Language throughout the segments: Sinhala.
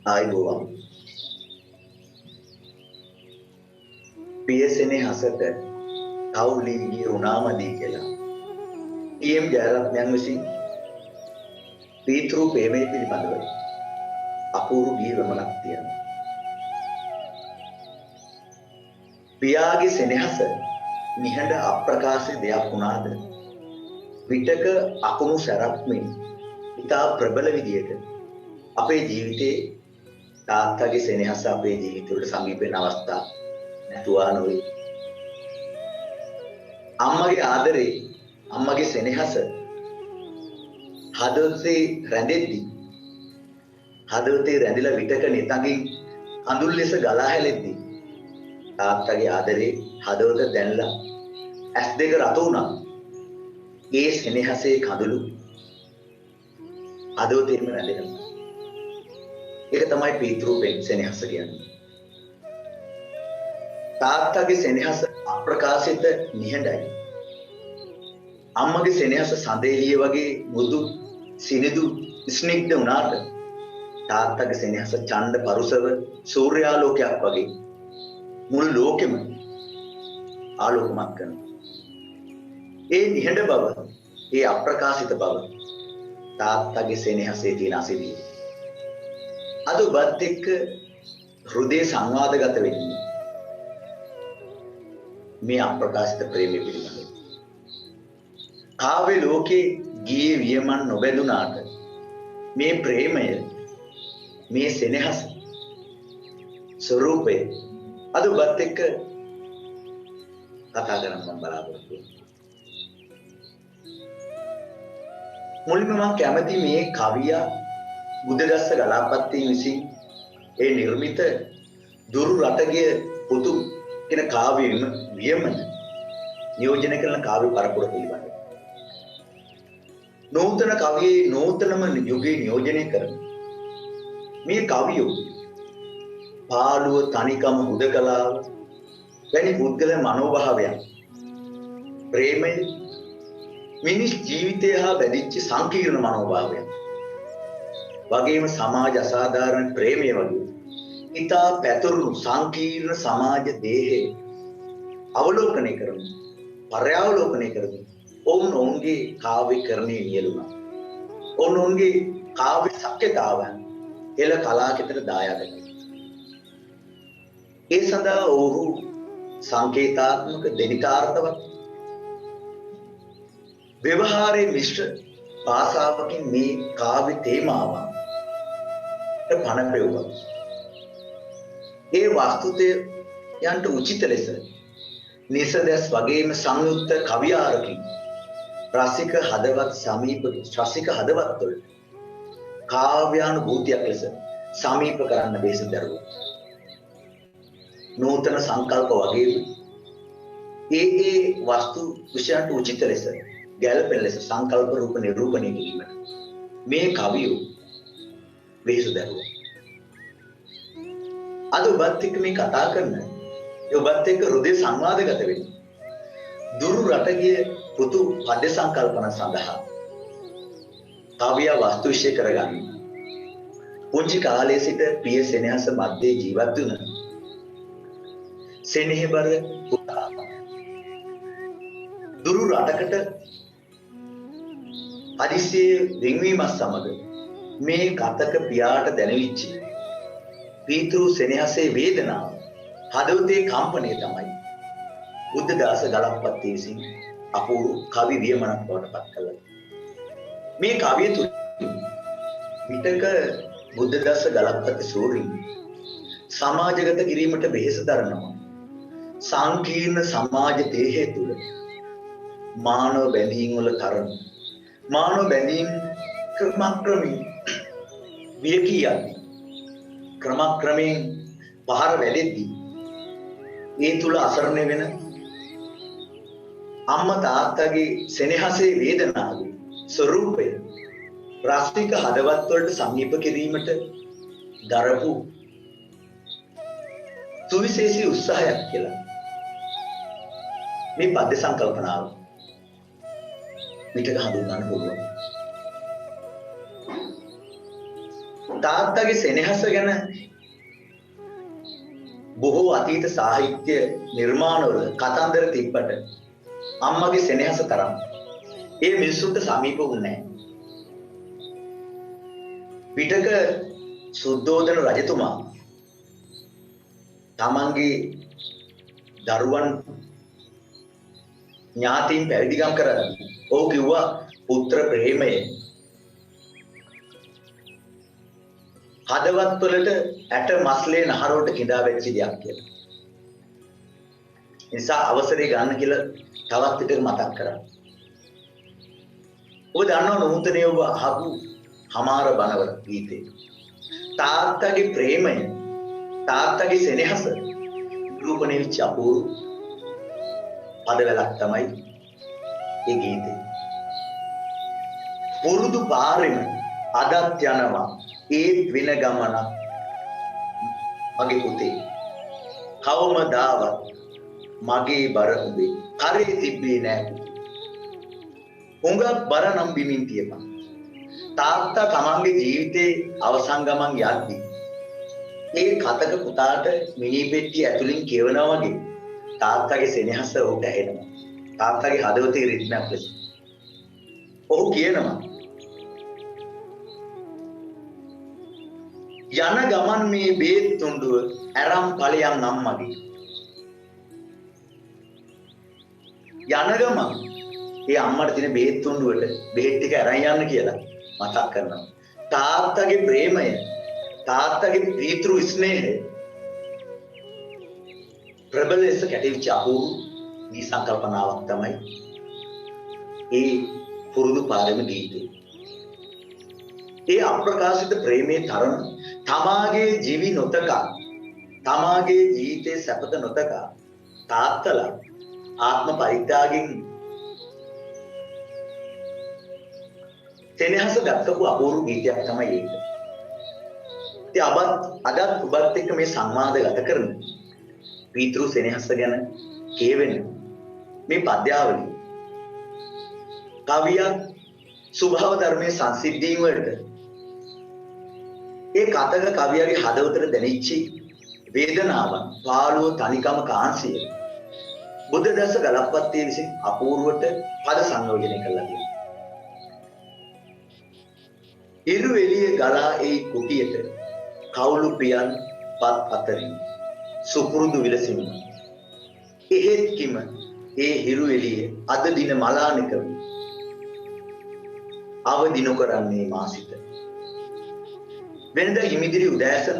ආයිබෝවන් PSNේ හසට කවුලි ගිය උනාමදී කියලා TM ජයරත්නයන් විසින් පීතෘ ප්‍රේමයේ පිළිබඳව අපූර්ව ගී වමනක් තියෙනවා. පියාගේ සෙනෙහස නිහඬ අප්‍රකාශී දෙයක් වුණාද විටක අකුණු සැරක්මින් ඉතා ප්‍රබල විදියට අපේ ජීවිතේ තාත්තගේ සෙනෙහස අපේ ජීවිතවලට සමීප වෙන අවස්ථා නැතුවා නොවේ. අම්මගේ ආදරේ අම්මගේ සෙනෙහස හදවතේ රැඳෙද්දී හදවතේ රැඳිලා විටක නිතඟින් අඳුල් ලෙස ගලා හැලෙද්දී තාත්තගේ ආදරේ හදවත දැන්ලා ඇස් දෙක රතු වුණා. ඒ සෙනෙහසේ කඳුළු හදවතේම රැඳෙනවා. ඒක තමයි පීතෘ සෙනෙහස කියන්නේ. තාත්තගේ සෙනෙහස අප්‍රකාශිත නිහඬයි. අම්මගේ සෙනෙහස සඳේලිය වගේ මුදු සිනිදු ස්නිග්ධ වුණාට තාත්තගේ සෙනෙහස ඡණ්ඩ පරුසව සූර්යාලෝකයක් වගේ මුළු ලෝකෙම ආලෝකමත් කරනවා. ඒ නිහඬ බව, ඒ අප්‍රකාශිත බව තාත්තගේ සෙනෙහසේ තියෙන අසිරිය. අද ඔබත් එක්ක හෘදේ සංවාදගත වෙන්නේ මේ අප්‍රකාශිත ප්‍රේමය පිළිබඳව. කාව්‍ය ලෝකේ ගියේ වියමන් නොබැඳුනාට මේ ප්‍රේමය, මේ සෙනෙහස ස්වરૂපය අද ඔබත් එක්ක කතා කරන්න මම බලාපොරොත්තු වෙනවා. මුලින්ම මම කැමති මේ කවියා බුද්ධදස්ස ගලාපත්තිය විසින් ඒ නිර්මිත දුරු රටගේ පුතු කියන කාව්‍ය වියමන නියෝජනය කරන කාව්‍ය පරපුර පිළිබඳව. නූතන කවියේ නූතනම යුගයේ නියෝජනය කරන මේ කවියෝ පාළුව තනිකම හුදකලාව වැනි පුද්ගල මනෝභාවයන් ප්‍රේමය මිනිස් ජීවිතය හා බැඳිච්ච සංකීර්ණ මනෝභාවයන් වගේම සමාජ අසාධාරණ ප්‍රේමය වගේ ඉතා පැතුරුණු සංකීර්ණ සමාජ දේහය අවලෝකනය කරමු පර්යාවලෝකනය කරමු ඔවුන්ගේ කාව්‍යකරණයේ නියැලුණා. ඔවුන්ගේ කාව්‍ය ශක්්‍යතාවන් එළ කලාකෙතට දායාද කළා. ඒ සඳහා ඔහු සංකේතාත්මක දෙනිකාර්ථවත් ව්‍යවහාරයේ මිශ්‍ර භාෂාවකින් මේ කාව්‍ය තේමාවන් පණ පෙවුවා. ඒ වස්තුතයන්ට උචිත ලෙස නිසදැස් වගේම සංයුක්ත කවියාරකින් රසික හදවත් සමීප රසික හදවත් වලට කාව්‍යානුභූතියක් ලෙස සමීප කරන්න බේස දරුවා. නූතන සංකල්ප වගේම ඒ වස්තු විෂයන්ට උචිත ලෙස ගැළපෙන ලෙස සංකල්ප රූප නිරූපණය කිරීමට මේ කවියෝ බේස දරුවා. අද ඔබත් එක්ක මේ කතා කරන ඔබත් එක්ක හෘදේ සංවාදගත වෙන්නේ දුරු රටගේ පුතු පද්‍ය සංකල්පන සඳහා කවිය වස්තු විශ්ය කරගන්න. පුංචි කාලයේ සිට ප්‍රිය සෙනෙහස මැද්දේ ජීවත් වුණ සෙනෙහබර පුතා දුරු රටකට හදිසියේ වෙන්වීමත් සමග මේ කතක පියාට දැනෙවිච්ච පීතෘ සෙනෙහසේ වේදනාව හදවතේ කම්පනය තමයි බුද්ධදාස ගලප්පත්තිය විසින් අපූර්ව කවි වියමනක් බවට පත් කළා. මේ කවිය තුල විතක බුද්ධදාස ගලප්පත්ති සූරීන් සමාජගත කිරීමට වෙහෙස දරනවා. සංකීර්ණ සමාජ දේහය තුල මානව බැඳීම් වල තරම මානව බැඳීම් ක්‍රමක්‍රමී වියකී යන්නේ ක්‍රමක්‍රමයෙන් පහර වැදෙද්දී ඒ තුල අසරණ වෙන අම්මා තාත්තගේ සෙනෙහසේ වේදනාවේ ස්වરૂපය රාස්තික හදවත් වලට සමීප කිරීමට දරපු සුවිශේෂී උත්සාහයක් කියලා මේ පද්‍ය සංකල්පනාව විතක හඳුන්වන්න පුළුවන්. තාත්තගේ සෙනෙහස ගැන බොහෝ අතීත සාහිත්‍ය නිර්මාණවල කතන්දර තිබ්බට අම්මගේ සෙනෙහස තරම් ඒ මිනිසුන්ට සමීප වුණේ නැහැ. පිටක සුද්ධෝදන රජතුමා තමන්ගේ දරුවන් ඥාතීන් පැවිදිකම් කරලා ඔහු කිව්වා පුත්‍ර ප්‍රේමය හදවත් වලට ඇට මස්ලේ නහරවට කිඳා වැච්ච දෙයක් කියලා. නිසා අවසරය ගන්න කියලා තවත් විතර මතක් කරා. ඔබ දන්නව නූතනයේ ඔබ අහපු හමාර බණවල ගීතේ. තාත්තගේ ප්‍රේමය තාත්තගේ සෙනෙහස රූපණේ වෙච්ච අපූර්ව පදවලක් තමයි ඒ ගීතේ. පුරුදු පාරෙම අදත් යනවා ඒත් වෙන ගමනක් මගේ පුතේ. කවමදාවත් මගේ බර උඹේ කරේ තිබ්බේ නෑ. හුඟක් බර නම් බිමින් තියපන්. තාත්තා තමන්ගේ ජීවිතේ අවසන් ගමන් යද්දී මේ කතක පුතාට මිනි පෙට්ටිය ඇතුලින් කියවනවා වගේ තාත්තගේ සෙනෙහස ඔහුට ඇහෙනවා. තාත්තගේ හදවතේ රිද්මයක් ලෙස. ඔහු කියනවා යන ගමන් මේ බේත් තුඬුව අරන් ඵලයන් අම්මගේ. යන ගමන් ඒ අම්මට තියෙන බේත් තුඬුවට බෙහෙත් ටික අරන් යන්න කියලා මතක් කරනවා. තාත්තගේ ප්‍රේමය තාත්තගේ පීතෘ ස්නේහය ප්‍රබල ලෙස කැටිවිච්ච අපූර්ව මේ සංකල්පනාවක් තමයි ඒ පුරුදු පාරම ගීතේ. ඒ අප්‍රකාශිත ප්‍රේමයේ තරම තමාගේ ජීවි නොතකා තමාගේ ජීවිතේ සැපත නොතකා තාත්තලා ආත්ම පරිත්‍යාගයෙන් සෙනෙහස දක්වපු අපූර්ව ගීතයක් තමයි ඒක. ඉතින් අදත් ඔබත් එක්ක මේ සංවාද ගත කරන පීතෘ සෙනෙහස ගැන කියවෙන මේ පද්‍යාවලිය කවියක් ස්වභාව ධර්මයේ සංසිද්ධීන් වලට ඒ කතක කවියගේ හදවතට දැනෙච්චි වේදනාවන් පාළුව තනිකම කාංශය බුද්ධ දස ගලප්පත්තිය විසින් අපූර්වට පද සංයෝජනය කළා කියනවා. ඉරු එළිය ගලා ඒ කුටියට කවුළු පියන් පත් අතරින් සුපුරුදු විලසින්න. එහෙත් කිම ඒ හිරු එළිය අද දින මලානික වී අවදි නොකරන්නේ මාසිත. වෙනද හිමිදිරි උදෑසන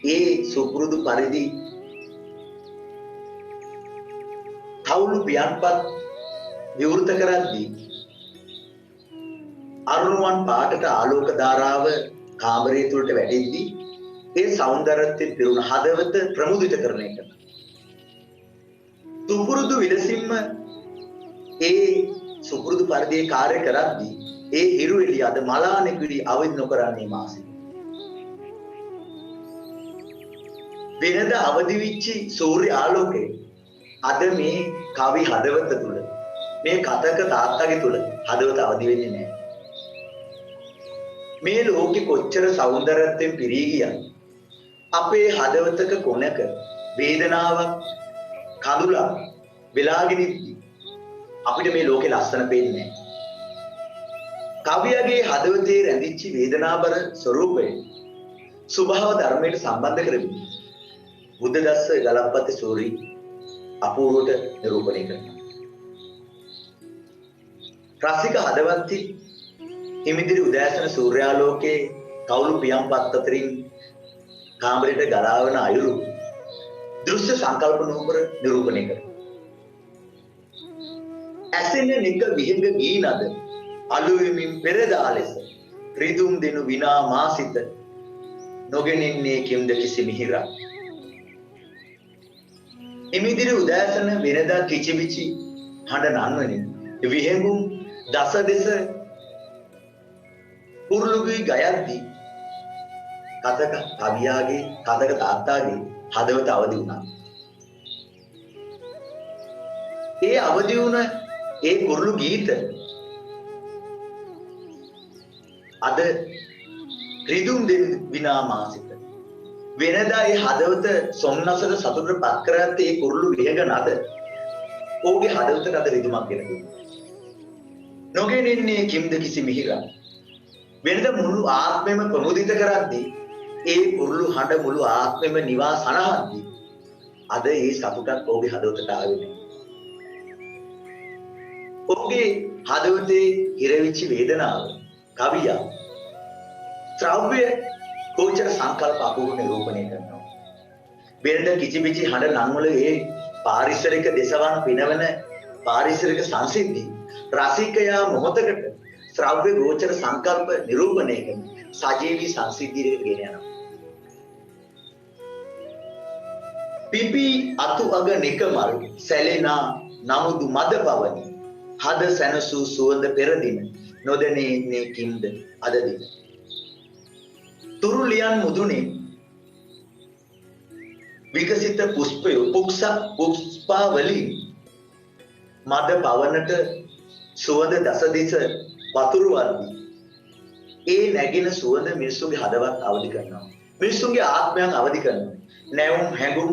ඒ සුපුරුදු පරිදි කවුළු පියන්පත් විවෘත කරද්දී අරුණුවන් පාටට ආලෝක ධාරාව කාමරය තුළට වැටෙද්දී ඒ සෞන්දර්යයෙන් පිරුණු හදවත ප්‍රමුදිත කරන එක. සුපුරුදු විලසින්ම ඒ සුපුරුදු පරිදි කාර්ය කරද්දී ඒ හිරු එළිය අද මලානෙක වී අවදි නොකරන්නේ මාසෙ. වෙනද අවදි විච්චි සූර්ය ආලෝකය අද මේ කවි හදවත තුළ මේ කතක තාත්තගේ තුළ හදවත අවදි වෙන්නේ නැහැ. මේ ලෝකෙ කොච්චර සෞන්දර්යයෙන් පිරී ගියත් අපේ හදවතක කොනක වේදනාවක් කඳුලක් වෙලාගෙන ඉද්දි අපිට මේ ලෝකේ ලස්සන පේන්නේ නැහැ. කවියගේ හදවතේ රැඳිච්ච වේදනාබර ස්වરૂපය ස්වභාව ධර්මයට සම්බන්ධ කරමින් බුද්ධ දස්ස ගලප්පති සූරි අපූර්වට නිරූපණය කරනවා. රසික හදවත්ති හිමිදිරි උදෑසන සූර්යාලෝකයේ කවුළු පියන්පත් අතරින් කාමරයට ගලාවන අයුරු දෘශ්‍ය සංකල්ප නූපර නිරූපණය කරනවා. ඇසෙන නික විහිඟ ගීනද අලුවෙමින් පෙරදා ලෙස රිදුම් දෙනු විනා මාසිත නොගෙනින්නේ කිම්ද කිසි මිහිරක්. හිමිදිරි උදෑසන වෙනදා කිචිවිචි හඬ නන්වනින් විහෙඟුම් දස දෙස කුරුළුගේ ගයද්දී කතක කවියාගේ කතක තාත්තාගේ හදවත අවදි වුණා. ඒ අවදි වුණ ඒ කුරුළු ගීත අද රිදුම් දෙන විනා මාසිත. වෙනදා ඒ හදවත සොම්නසට සතුටට පත් කරගත්තේ ඒ කුරුළු විහග නද. ඔහුගේ හදවතට අද රිදුමක් ගෙන දුන්නා. නොගෙනෙන්නේ කිම්ද කිසි මිහිරක්. වෙනද මුළු ආත්මෙම ප්‍රමුදිත කරද්දී ඒ කුරුළු හඬ මුළු ආත්මෙම නිවා සනහද්දී අද ඒ සතුටක් ඔහුගේ හදවතට ආවේ නැහැ. ඔහුගේ හදවතේ හිරවිච්ච වේදනාව කවියා ශ්‍රව්‍ය ගෝචර සංකල්ප අපූර්ව නිරූපණය කරනවා. වෙනද කිචිපිචි හඬ නංවල ඒ පාරිසරික දේශවන් පිනවන පාරිසරික සංසිද්ධි රසිකයා මොහොතකට ශ්‍රව්‍ය ගෝචර සංකල්ප නිරූපණය කරන සජීවී සංසිද්ධියකට ගෙන යනවා. පිපි අතු අග නිකමල් සැලෙනා නමුදු මද පවනි හද සැනසූ සුවඳ පෙරදින නොදැනේ ඉන්නේ කිම්ද අද දින. තුරුලියන් මුදුනේ විකසිත පුෂ්පය පුෂ්පාවලි මද පවනට සුවඳ දසදිස වතුරු වර්ගී ඒ නැගින සුවඳ මිනිසුන්ගේ හදවත් අවදි කරනවා. මිනිසුන්ගේ ආත්මයන් අවදි කරනවා. නැවුම් හැඟුම්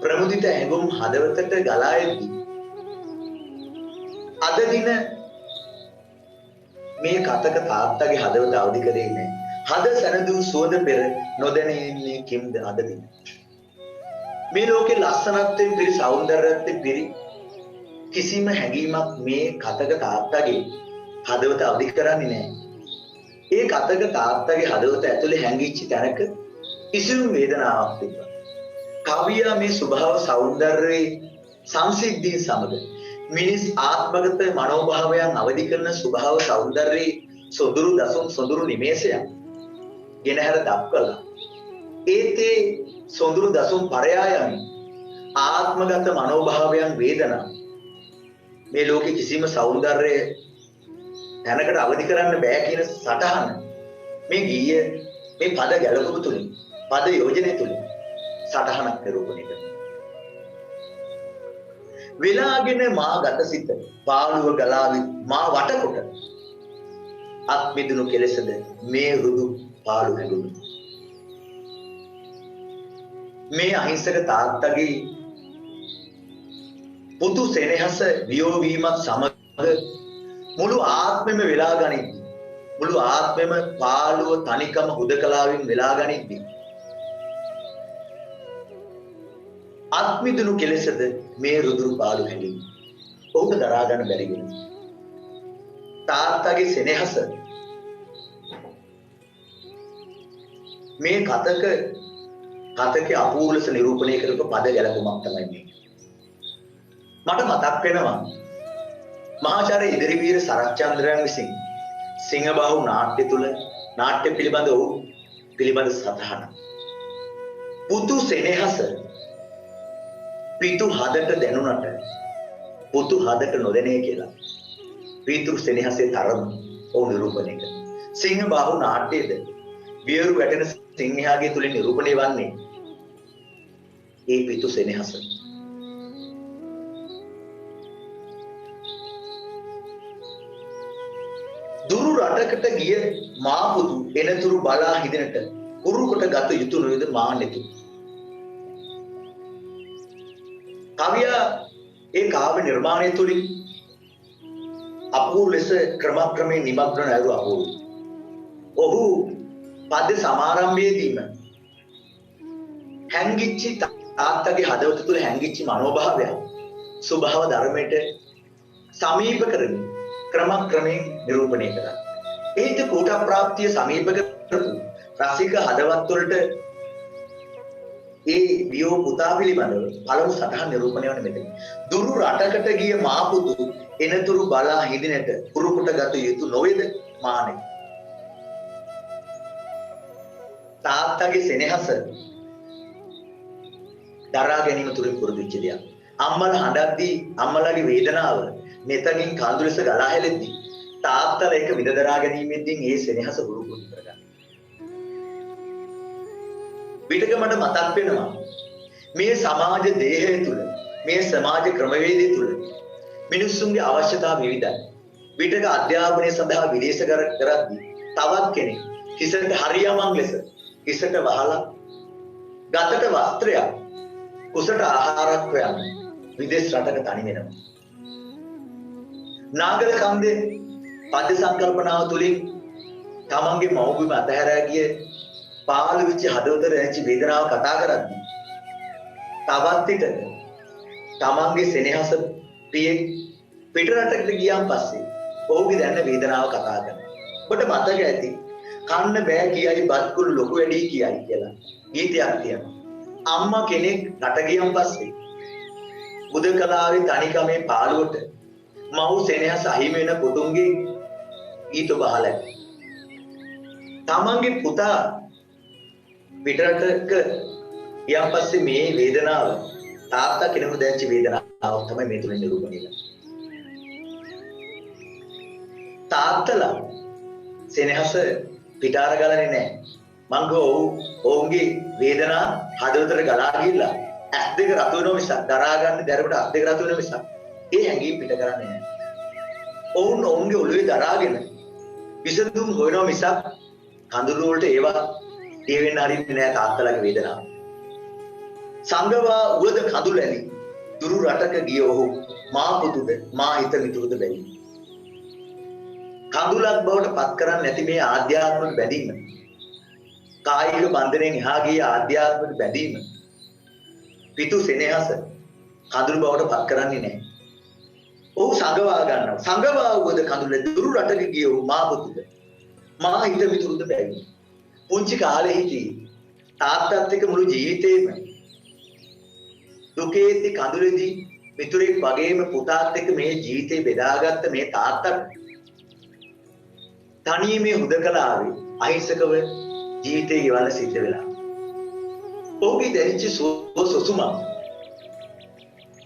ප්‍රමුදිත හැඟුම් හදවතට ගලා එද්දී අද දින මේ කතක තාත්තගේ හදවත අවදි කරේ නැහැ. හද සැනදූ සුවඳ පෙර නොදැනී ඉන්නේ කිම්ද අද දින. මේ ලෝකේ ලස්සනත්වයෙන් පිරි සෞන්දර්යත්වයෙන් පිරි කිසිම හැඟීමක් මේ කතක තාත්තගේ හදවත අවදි කරන්නේ නැහැ. ඒ කතක තාත්තගේ හදවත ඇතුලේ හැංගිච්ච තැනක කිසිම වේදනාවක් තිබ්බා. කවියා මේ ස්වභාව සෞන්දර්යයේ සංසිද්ධිය සමග මිනිස් ආත්මගත මනෝභාවයන් අවදි කරන ස්වභාව සෞන්දර්යයේ සොඳුරු දසුන් සොඳුරු නිමේෂයන් ගෙනහැර දක්වලා ඒතේ සොඳුරු දසුන් පරයායන් ආත්මගත මනෝභාවයන් වේදනා මේ ලෝකේ කිසිම සෞන්දර්ය තැනකට අවදි කරන්න බෑ කියන සටහන මේ ගීය මේ පද ගැලපුම තුලින් පද යෝජනය තුලින් සටහනක් නිරූපණය කරනවා. වෙලාගෙන මා ගතසිත පාළුව ගලාවි මා වටකොට අත් මිදුණු කෙලෙසද මේ රුදු පාළු හැඟුණු. මේ අහිංසක තාත්තගේ පුතු සෙනෙහස වියෝ වීමත් සමග මුළු ආත්මෙම වෙලා ගනිද්දී මුළු ආත්මෙම පාළුව තනිකම හුදකලාවෙන් වෙලා ගනිද්දී අත්මිදුණු කෙලෙසද මේ රුදුරු පාළු හැඟීම ඔහුට දරා ගන්න බැරි වෙනවා. තාත්තගේ සෙනෙහස මේ කතකේ අපූර්ව ලෙස නිරූපණය කරපු පද ගැලපුමක් තමයි මේ. මට මතක් වෙනවා මහාචාර්ය ඉදිරිවීර සරච්චන්ද්‍රයන් විසින් සිංහබාහු නාට්‍ය තුල නාට්‍ය පිළිබඳ ඔහු පිළිබඳ සටහන. පුතු සෙනෙහස පිතු හදට දැනුණට පුතු හදට නොදැනේ කියලා. පිතු සෙනෙහසේ තරම ඔහු නිරූපණය කරනවා. සිංහබාහු නාට්‍යයේද වියරු වැටෙන සිංහයාගේ තුලින් නිරූපණය වන්නේ ඒ පිතු සෙනෙහස. දුරු රටකට ගිය මා පුතු එනතුරු බලා හිදෙනට උරු කොට ගත යුතු නොවේද මා නෙතු. කවියා ඒ කාව්‍ය නිර්මාණය තුලින් අපූර්ව ලෙස ක්‍රමක්‍රමයෙන් නිමග්න නැරු අපූර්ව. ඔහු පද්‍ය සමාරම්භයේදීම හැංගිච්ච තාත්තගේ හදවත තුළ හැංගිච්ච මනෝභාවය ස්වභාව ධර්මයට සමීප කරමින් ක්‍රමක්‍රමයෙන් නිරූපණය කරා. ඒත් කෝට ප්‍රාප්තිය සමීප කරපු රසික හදවත් වලට ඒ වියෝ පුතා පිළිබඳව පළමු සටහන් නිරූපණය වන මෙතන. දුරු රටකට ගිය මා පුතු එනතුරු බලා හිඳිනට කුරුකුට ගත යුතු නොවේද මානෙ. තාත්තගේ සෙනෙහස දරා ගැනීම තුලින් පුරුදු වෙච්ච දෙයක්. අම්මලා හඬද්දී අම්මලාගේ වේදනාව neතකින් කඳු ලෙස ගලා හැලෙද්දී තාත්තලා ඒක විඳ දරා ගැනීමෙන්දී ඒ සෙනෙහස පුරුදු කරගන්න. විතක මට මතක් වෙනවා මේ සමාජ දේහය තුල මේ සමාජ ක්‍රමවේදය තුල මිනිස්සුන්ගේ අවශ්‍යතා විවිධයි. විතක අධ්‍යාපනය සඳහා විදේශ කරද්දී තවත් කෙනෙක් හිසට හරියමං ලෙස හිසට වහලා ගතට වස්ත්‍රයක් කුසට ආහාරයක් හොයන්න විදේශ රටක තනි වෙනවා. නාගල කන්දේ පද්‍ය සංකල්පනාව තුලින් තමන්ගේ මව්බිම අතහැරා ගිය පාළු විච හදවතට දැනෙච්ච වේදනාව කතා කරද්දී තවත් විට තමන්ගේ සෙනෙහස පියේ පිටරටකට ගියාන් පස්සේ ඔහුගේ දැනෙන වේදනාව කතා කරනවා. ඔබට මතක ඇති කන්න බෑ කියයි බත්කුළු ලොකු වැඩි කියයි කියලා ගීතයක් තියෙනවා. අම්මා කෙනෙක් රට ගියන් පස්සේ බුදකලාවේ තනිකමේ පාළුවට මව් සෙනෙහස අහිමි වෙන පුතුන්ගේ ගීත බහලා තමන්ගේ පුතා පිටරටක ගියන් පස්සේ මේ වේදනාව තාත්තා කෙනෙකුට දැනෙච්ච වේදනාවක් තමයි මේ තුලින් නිරූපණය කරන්නේ. තාත්තලා සෙනෙහස පිටාර ගලන්නේ නැහැ. මං ඔවුන්ගේ වේදනා හදවතට ගලා ගිහිල්ලා ඇස් දෙක රතු වෙනව මිසක් දරා ගන්න දැරකට අත් දෙක රතු වෙනව මිසක් ඒ හැඟීම් පිට කරන්නේ නැහැ. ඔවුන්ගේ ඔළුවේ දරාගෙන විසඳුම් හොයනව මිසක් කඳුළු වලට ඒවා ඒ වෙන්න හරින්නේ නැහැ තාත්තලාගේ වේදනාව. සංගවා උවද කඳුළු ඇලි දුරු රටක ගිය ඔහු මා පුතුද මා හිත මිතුරුද බැරි. කඳුලක් බවට පත් කරන්නේ නැති මේ ආධ්‍යාත්මික බැඳීම කායික බන්ධනයෙන් එහා ගිය ආධ්‍යාත්මික බැඳීම පිටු සෙනෙහස කඳුළු බවට පත් කරන්නේ නැහැ. ඔහු සංගවා ගන්නවා. සංගවා උවද කඳුල දුරු රටක ගිය ඔහු මා පුතුද මා හිත මිතුරුද බැරි. පුංචි කාලේ හිටි තාත්තත් එක්ක මුළු ජීවිතේම දුකේදී කඳුලේදී මිතුරෙක් වගේම පුතාත් එක්ක මේ ජීවිතේ බෙදාගත්ත මේ තාත්තට තනියමේ හුදකලාවේ අහිංසකව ජීවිතේ ගෙවන්න සිද්ධ වෙලා. ඔහුගේ දැනෙච්ච සොසුම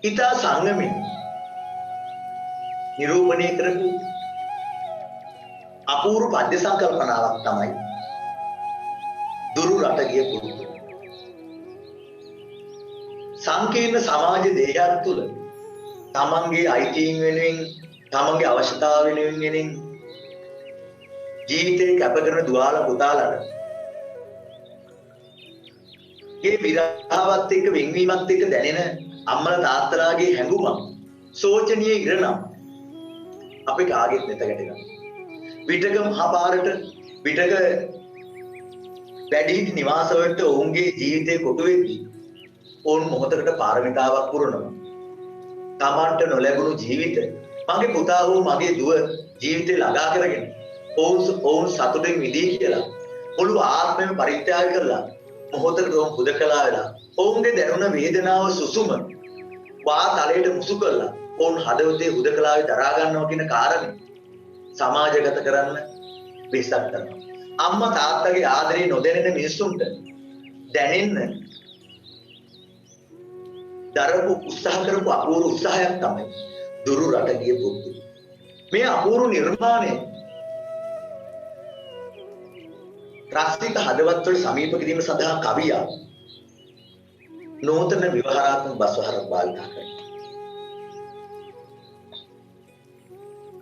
ඊතා සංගමෙන් නිරූපණය කරපු අපූර්ව පද්‍ය සංකල්පනාවක් තමයි දුරු රට ගිය පුරුදු. සංකීර්ණ සමාජ දේහයක් තුළ තමන්ගේ අයිතීන් වෙනුවෙන් තමන්ගේ අවශ්‍යතාව වෙනුවෙන් ජීවිතේ කැප කරන දුවාල පුතාලට මේ විරහවත් එක්ක වෙන්වීමත් එක්ක දැනෙන අම්මලා තාත්තලාගේ හැඟුම සෝචනීය ඉරණම් අපි කාගෙත් නැතකට ගන්න. විටක මහපාරට විටක වැඩිහිටි නිවාසවලට ඔවුන්ගේ ජීවිතේ කොටු වෙද්දී ඔවුන් මොහොතකට පාරමිතාවක් පුරනවා. තමන්ට නොලැබුණු ජීවිත මගේ පුතා හෝ මගේ දුව ජීවිතේ ළඟා කරගෙන ඔවුන් සතුටින් විඳී කියලා මුළු ආත්මයම පරිත්‍යාග කරලා මොහොතකට ඔවුන් හුදකලා වෙලා ඔවුන්ගේ දැනුණ වේදනාව සුසුම වා තලයට මුසු කරලා ඔවුන් හදවතේ හුදකලාවේ දරා ගන්නවා කියන කාරණේ සමාජගත කරන්න වෙස්සක් කරනවා. අම්මා තාත්තගේ ආදරේ නොදැනෙන මිනිස්සුන්ට දැනෙන්න දරපු උත්සාහ කරපු අපූර්ව උත්සාහයක් තමයි දුරු රට ගිය පුරුදු. මේ අපූර්ව නිර්මාණය රාස්තික හදවත් වල සමීප කිරීම සඳහා කවියා නූතන විවහාරාත්මක බස්වහරක් භාවිත කරනවා.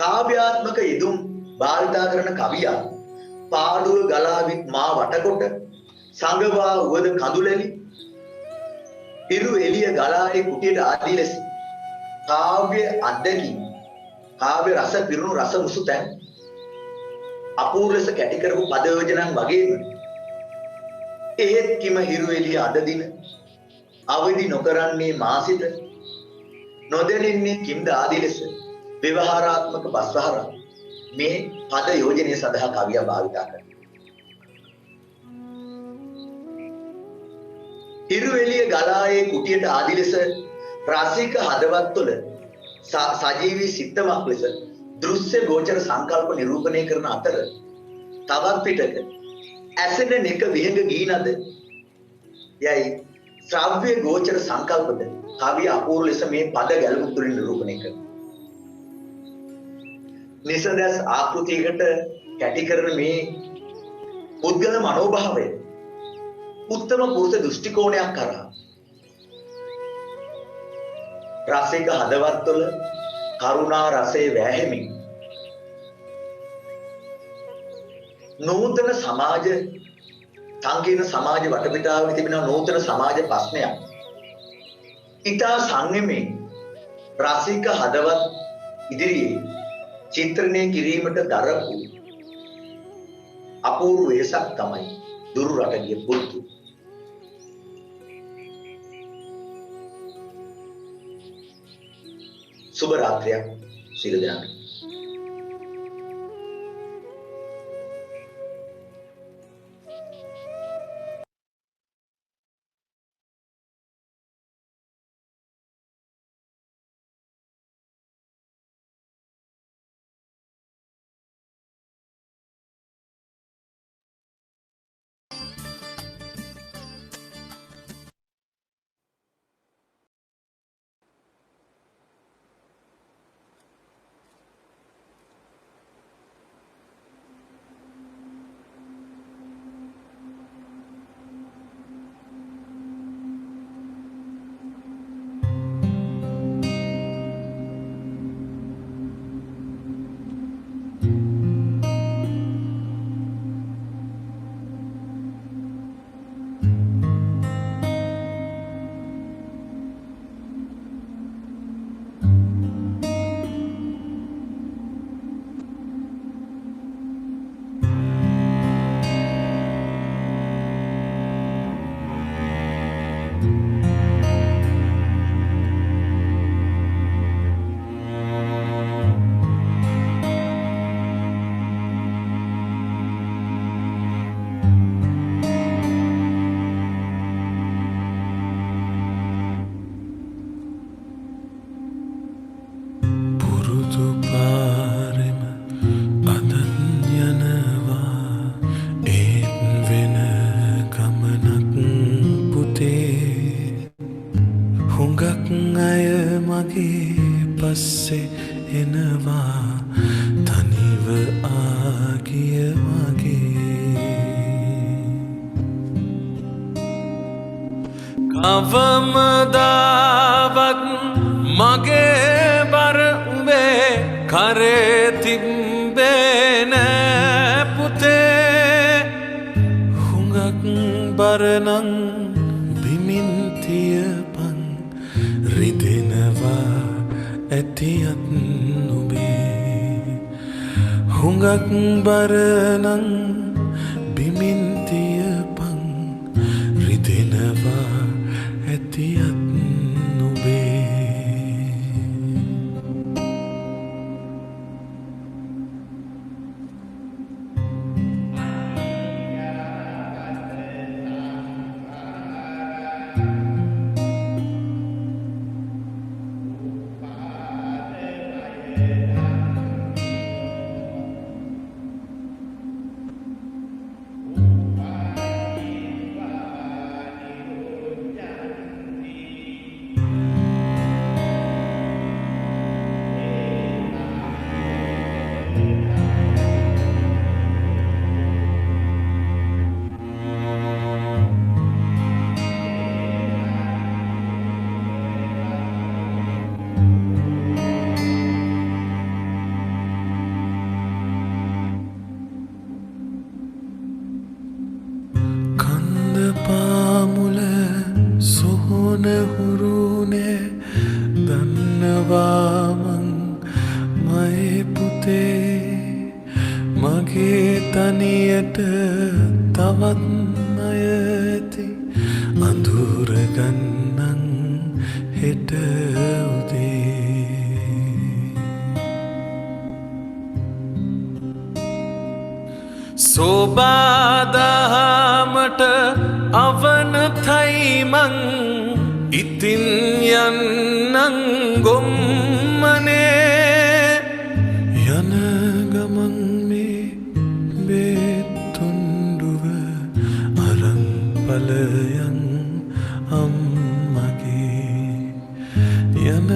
කාව්‍යාත්මක යෙදුම් භාවිත කරන කවියා පාඩුව ගලාවිත් මා වටකොට සංගවා උවද කඳුලැලි පිරු එළිය ගලායේ කුටියට ආදී ලෙස කාව්‍ය අධ්‍යක්ී කාව්‍ය රස පිරුණු රස මුසු තැන් අපූර්ව ලෙස කැටි කරපු පද යෝජනන් වගේම ඒත් කිම හිරු එළිය අද දින අවදි නොකරන්නේ මාසිත නොදැනෙන්නේ කිම්ද ආදී ලෙස ව්‍යවහාරාත්මක බස්වහර මේ පද යෝජනය සඳහා කවියා භාවිත කරනවා. හිරු එළිය ගලායේ කුටියට ආදී ලෙස රසික හදවත් තුළ සජීවී සිත්තමක් ලෙස දෘශ්‍ය ගෝචර සංකල්ප නිරූපණය කරන අතර තවත් පිටක ඇසෙන නෙක විහඟ ගීනද යයි ශ්‍රව්‍ය ගෝචර සංකල්පද කවිය අපූර්ව ලෙස මේ පද ගැලපුම් තුළින් නිරූපණය කරනවා. නිසදස් ආකෘතියකට කැටි කරන මේ පුද්ගල මනෝභාවය උත්තම පුරුෂ දෘෂ්ටි කෝණයක් කරා රසික හදවත් තුළ කරුණා රසයේ වැහැමින් නූතන සමාජ සංකීර්ණ සමාජ වටපිටාවේ තිබෙන නූතන සමාජ ප්‍රශ්නයක් ඊටා සංයමේ රසික හදවත් ඉදිරියේ චිත්‍රණය කිරීමට දරපු අපූර්ව වෙසක් තමයි දුරු රටගිය පුරුදු. සුබ රාත්‍රියක් සියලු දෙනාට. කවමදාවත් මගේ බර උඹේ කරේ තිබ්බේ නෑ පුතේ හුඟක් බරනං බිමින් තියපන් රිදෙනවා ඇතියත් නුබේ හුඟක් බරනං බිමින් තියපන් රිදෙනවා ඇතියත් නුබේ සෝබාදහමට අවනතයි මං ඉතින් යන්නං ගොම්මනේ යන ගමන් මේ බේතුන්ඩුව අරන් පලයන් අම්මගේ යන